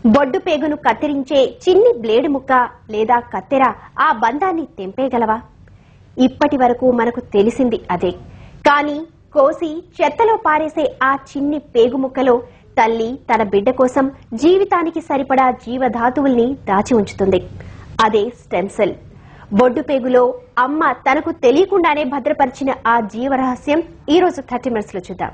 బొడ్డు పేగును కత్తిరించే చిన్ని బ్లేడ్ ముక్క లేదా కత్తెర ఆ బంధాన్ని తెంపేయగలవా? ఇప్పటి వరకు మనకు తెలిసింది అదే. కానీ కోసి చెత్తలో పారేసే ఆ చిన్ని పేగు ముక్కలో తల్లి తన బిడ్డ కోసం జీవితానికి సరిపడా జీవధాతువుల్ని దాచి ఉంచుతుంది. అదే స్టెమ్ సెల్. బొడ్డు పేగులో అమ్మ తనకు తెలియకుండానే భద్రపరిచిన ఆ జీవరహస్యం ఈ రోజు 30 Minutes లో చూద్దాం.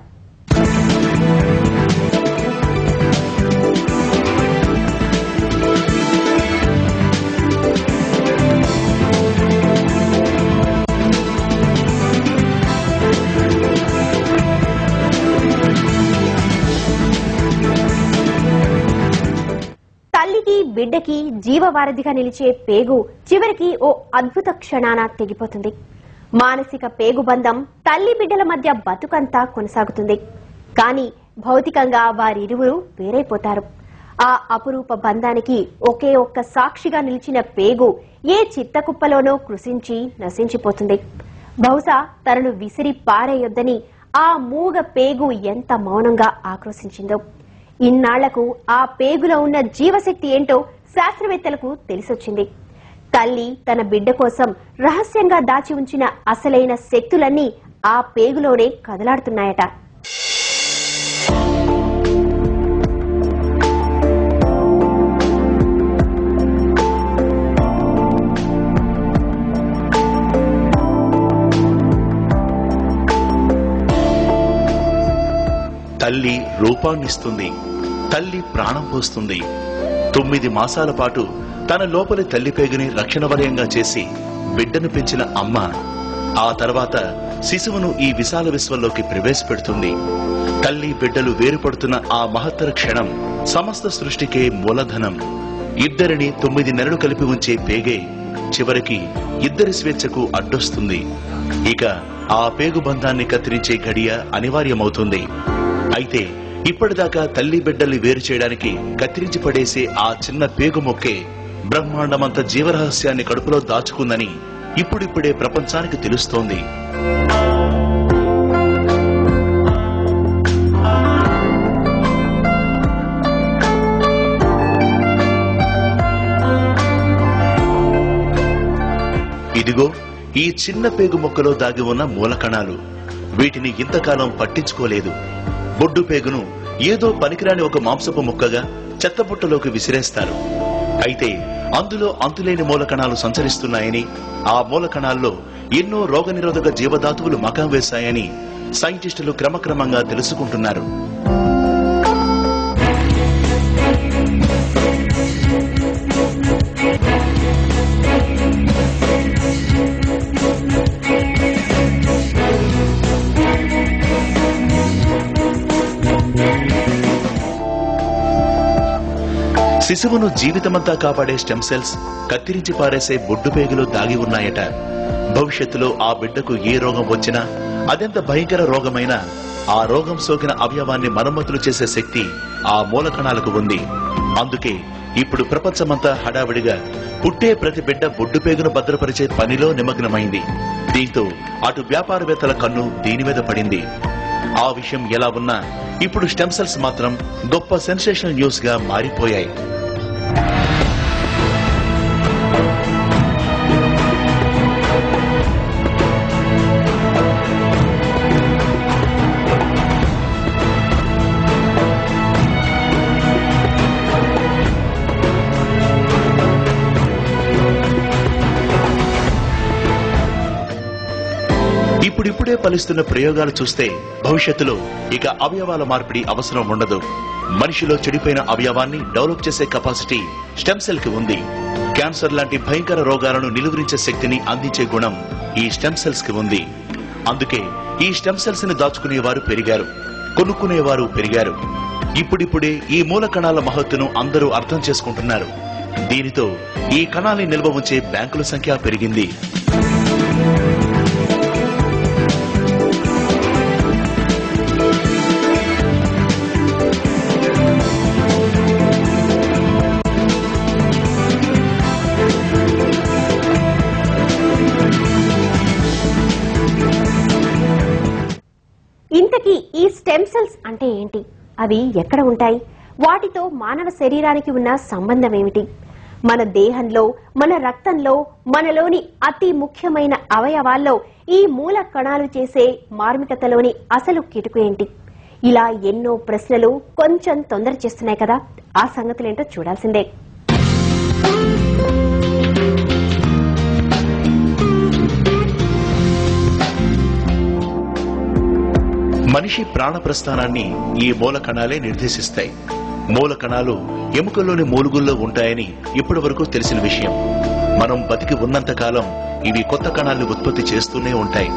తల్లికి బిడ్డకి జీవవారధిగా నిలిచే పేగు చివరికి ఓ అద్భుత క్షణాన తెగిపోతుంది. మానసిక పేగు బంధం తల్లి బిడ్డల మధ్య బతుకంతా కొనసాగుతుంది. కానీ భౌతికంగా వారిరువురు వేరైపోతారు. ఆ అపురూప బంధానికి ఒకే ఒక్క సాక్షిగా నిలిచిన పేగు ఏ చిత్తకుప్పలోనో కృషించి నశించిపోతుంది. బహుశా తనను విసిరి పారేయొద్దని ఆ మూగ పేగు ఎంత మౌనంగా ఆక్రోశించిందో. ఇన్నాళ్లకు ఆ పేగులో ఉన్న జీవశక్తి ఏంటో శాస్త్రవేత్తలకు తెలిసొచ్చింది. తల్లి తన బిడ్డ కోసం రహస్యంగా దాచి ఉంచిన అసలైన శక్తులన్నీ ఆ పేగులోనే కదలాడుతున్నాయట. తల్లి రూపాన్నిస్తుంది. తల్లి ప్రాణం పోస్తుంది. 9 మాసాల పాటు తన లోపలి తల్లి పేగుని రక్షణ వలయంగా చేసి బిడ్డను పెంచిన అమ్మ ఆ తర్వాత శిశువును ఈ విశాల విశ్వంలోకి ప్రవేశపెడుతుంది. తల్లి బిడ్డలు వేరుపడుతున్న ఆ మహత్తర క్షణం సమస్త సృష్టికే మూలధనం. ఇద్దరిని 9 నెలలు కలిపి ఉంచే పేగే చివరికి ఇద్దరి స్వేచ్ఛకు అడ్డొస్తుంది. ఇక ఆ పేగు బంధాన్ని కత్తిరించే ఘడియ అనివార్యమవుతుంది. అయితే ఇప్పటిదాకా తల్లి బిడ్డల్ని వేరు చేయడానికి కత్తిరించి పడేసే ఆ చిన్న పేగు మొక్కే బ్రహ్మాండమంత జీవరహస్యాన్ని కడుపులో దాచుకుందని ఇప్పుడిప్పుడే ప్రపంచానికి తెలుస్తోంది. ఇదిగో ఈ చిన్న పేగు మొక్కలో దాగి ఉన్న మూలకణాలు. వీటిని ఇంతకాలం పట్టించుకోలేదు. బొడ్డు పేగును ఏదో పనికిరాని ఒక మాంసపు ముక్కగా చెత్తబుట్టలోకి విసిరేస్తారు. అయితే అందులో అంతులేని మూలకణాలు సంచరిస్తున్నాయని, ఆ మూలకణాల్లో ఎన్నో రోగనిరోధక జీవధాతువులు మకాం వేశాయని సైంటిస్టులు క్రమక్రమంగా తెలుసుకుంటున్నారు. శిశువును జీవితమంతా కాపాడే స్టెమ్ సెల్స్ కత్తిరించి పారేసే బొడ్డు పేగులో దాగి ఉన్నాయట. భవిష్యత్తులో ఆ బిడ్డకు ఏ రోగం వచ్చినా, అదెంత భయంకర రోగమైనా ఆ రోగం సోకిన అవయవాన్ని మరమ్మతులు చేసే శక్తి ఆ మూలకణాలకు ఉంది. అందుకే ఇప్పుడు ప్రపంచమంతా హడావిడిగా పుట్టే ప్రతి బిడ్డ బొడ్డు పేగును భద్రపరిచే పనిలో నిమగ్నమైంది. దీంతో అటు వ్యాపారవేత్తల కన్ను దీని మీద పడింది. ఆ విషయం ఎలా ఉన్నా ఇప్పుడు స్టెమ్ సెల్స్ మాత్రం గొప్ప సెన్సేషనల్ న్యూస్ గా మారిపోయాయి. ఇప్పుడిప్పుడే ఫలిస్తున్న ప్రయోగాలు చూస్తే భవిష్యత్తులో ఇక అవయవాల మార్పిడి అవసరం ఉండదు. మనిషిలో చెడిపోయిన అవయవాన్ని డెవలప్ చేసే కెపాసిటీ స్టెమ్ సెల్ కి ఉంది. క్యాన్సర్ లాంటి భయంకర రోగాలను నిలువరించే శక్తిని అందించే గుణం ఈ స్టెమ్ సెల్స్ కి ఉంది. అందుకే ఈ స్టెమ్ సెల్స్ ని దాచుకునేవారు పెరిగారు, కొనుక్కునేవారు పెరిగారు. ఇప్పుడిప్పుడే ఈ మూల కణాల మహత్తును అందరూ అర్థం చేసుకుంటున్నారు. దీనితో ఈ కణాల్ని నిల్వ ఉంచే బ్యాంకుల సంఖ్య పెరిగింది. ఇంతకీ ఈ స్టెమ్ సెల్స్ అంటే ఏంటి? అవి ఎక్కడ ఉంటాయి? వాటితో మానవ శరీరానికి ఉన్న సంబంధం ఏమిటి? మన దేహంలో, మన రక్తంలో, మనలోని అతి ముఖ్యమైన అవయవాల్లో ఈ మూల కణాలు చేసే మార్మికతలోని అసలు కిటుకు ఏంటి? ఇలా ఎన్నో ప్రశ్నలు కొంచెం తొందర చేస్తున్నాయి కదా. ఆ సంగతులేంటో చూడాల్సిందే. మనిషి ప్రాణ ప్రస్థానాన్ని ఈ మూల కణాలే నిర్దేశిస్తాయి. మూల కణాలు ఎముకల్లోని మూలుగుల్లో ఉంటాయని ఇప్పటి వరకు తెలిసిన విషయం. మనం బతికి ఉన్నంత కాలం ఇవి కొత్త కణాలను ఉత్పత్తి చేస్తూనే ఉంటాయి.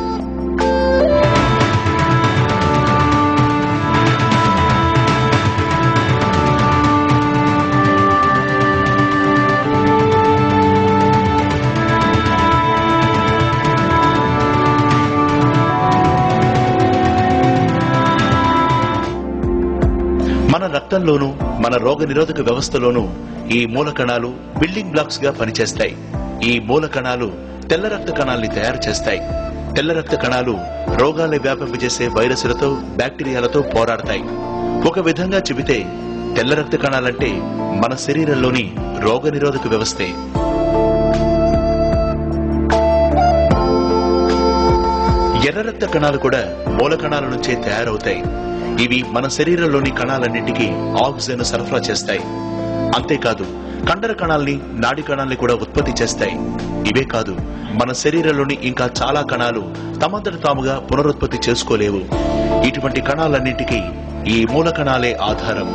మన రక్తంలోనూ మన రోగ నిరోధక వ్యవస్థలోనూ ఈ మూల కణాలు బిల్డింగ్ బ్లాక్స్ గా పనిచేస్తాయి. ఈ మూల కణాలు తెల్ల రక్త కణాల్ని తయారు చేస్తాయి. తెల్ల రక్త కణాలు రోగాల్ని వ్యాపింపజేసే వైరస్లతో, బ్యాక్టీరియాలతో పోరాడతాయి. ఒక విధంగా చెబితే తెల్ల రక్త కణాలంటే మన శరీరంలోని రోగ నిరోధక వ్యవస్థే. ఎర్ర రక్త కణాలు కూడా మూల కణాల నుంచే తయారవుతాయి. ఇవి మన శరీరంలోని కణాలన్నింటికీ ఆక్సిజన్ సరఫరా చేస్తాయి. అంతేకాదు కండర కణాల్ని, నాడి కణాల్ని కూడా ఉత్పత్తి చేస్తాయి. ఇవే కాదు, మన శరీరంలోని ఇంకా చాలా కణాలు తమంతట తాముగా పునరుత్పత్తి చేసుకోలేవు. ఇటువంటి కణాలన్నింటికీ ఈ మూల కణాలే ఆధారం.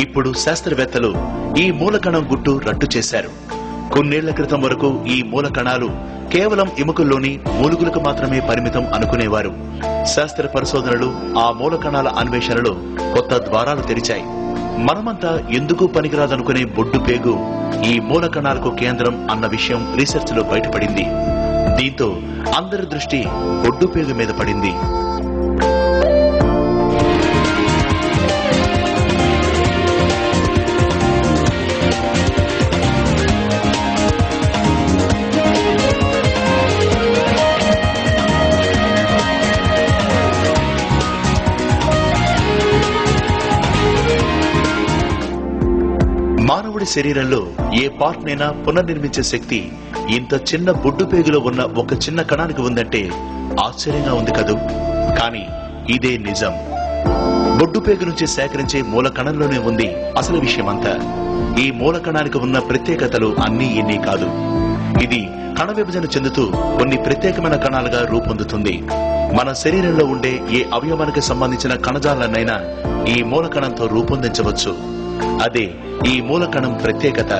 ఇప్పుడు శాస్త్రవేత్తలు ఈ మూల కణం గుట్టు రట్టు చేశారు. కొన్నేళ్ల క్రితం వరకు ఈ మూల కణాలు కేవలం ఎముకల్లోని మూలుగులకు మాత్రమే పరిమితం అనుకునేవారు. శాస్త్ర పరిశోధనలు ఆ మూల కణాల అన్వేషణలో కొత్త ద్వారాలు తెరిచాయి. మనమంతా ఎందుకు పనికిరాదనుకునే బొడ్డు పేగు ఈ మూల కణాలకు కేంద్రం అన్న విషయం రీసెర్చ్ లో బయటపడింది. దీంతో అందరి దృష్టి బొడ్డు పేగు మీద పడింది. మానవుడి శరీరంలో ఏ పార్ట్ నైనా పునర్నిర్మించే శక్తి ఇంత చిన్న బొడ్డు పేగులో ఉన్న ఒక చిన్న కణానికి ఉందంటే ఆశ్చర్యంగా ఉంది కదూ. కానీ ఇదే నిజం. బొడ్డు పేగు నుంచి సేకరించే మూల కణంలోనే ఉంది అసలు విషయమంతా. ఈ మూల కణానికి ఉన్న ప్రత్యేకతలు అన్నీ ఇన్ని కాదు. ఇది కణ విభజన చెందుతూ కొన్ని ప్రత్యేకమైన కణాలుగా రూపొందుతుంది. మన శరీరంలో ఉండే ఏ అవయవానికి సంబంధించిన కణజాలన్నైనా ఈ మూల కణంతో రూపొందించవచ్చు. అదే ఈ మూల కణం ప్రత్యేకత.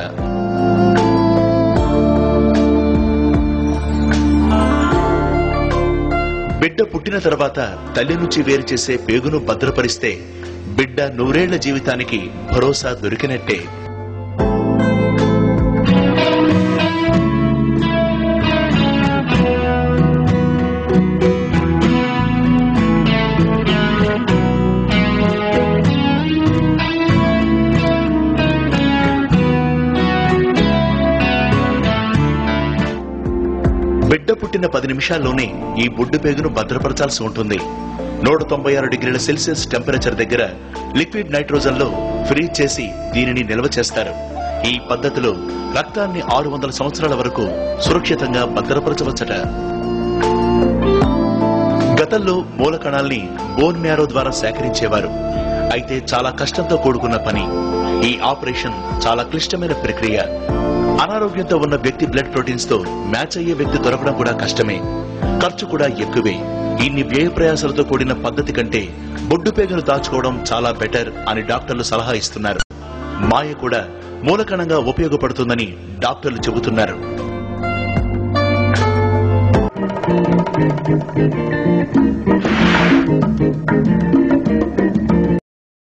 బిడ్డ పుట్టిన తర్వాత తల్లి నుంచి వేరు చేసే పేగును భద్రపరిస్తే బిడ్డ 100 ఏళ్ల జీవితానికి భరోసా దొరికినట్టే. బిడ్డ పుట్టిన 10 నిమిషాల్లోనే ఈ బొడ్డు పేగును భద్రపరచాల్సి ఉంటుంది. 196 డిగ్రీల సెల్సియస్ టెంపరేచర్ దగ్గర లిక్విడ్ నైట్రోజన్ లో ఫ్రీజ్ చేసి దీనిని నిల్వ చేస్తారు. ఈ పద్ధతిలో రక్తాన్ని 600 సంవత్సరాల వరకు సురక్షితంగా భద్రపరచవచ్చట. గతంలో మూల కణాల్ని బోన్ మ్యారో ద్వారా సేకరించేవారు. అయితే చాలా కష్టంతో కూడుకున్న పని. ఈ ఆపరేషన్ చాలా క్లిష్టమైన ప్రక్రియ. అనారోగ్యంతో ఉన్న వ్యక్తి బ్లడ్ ప్రోటీన్స్ తో మ్యాచ్ అయ్యే వ్యక్తి దొరకడం కూడా కష్టమే. ఖర్చు కూడా ఎక్కువే. ఇన్ని వ్యయ ప్రయాసాలతో కూడిన పద్ధతి కంటే బొడ్డు పేగును దాచుకోవడం చాలా బెటర్ అని డాక్టర్లు సలహా ఇస్తున్నారు. మాయ కూడా మూలకణంగా ఉపయోగపడుతుందని డాక్టర్లు చెబుతున్నారు.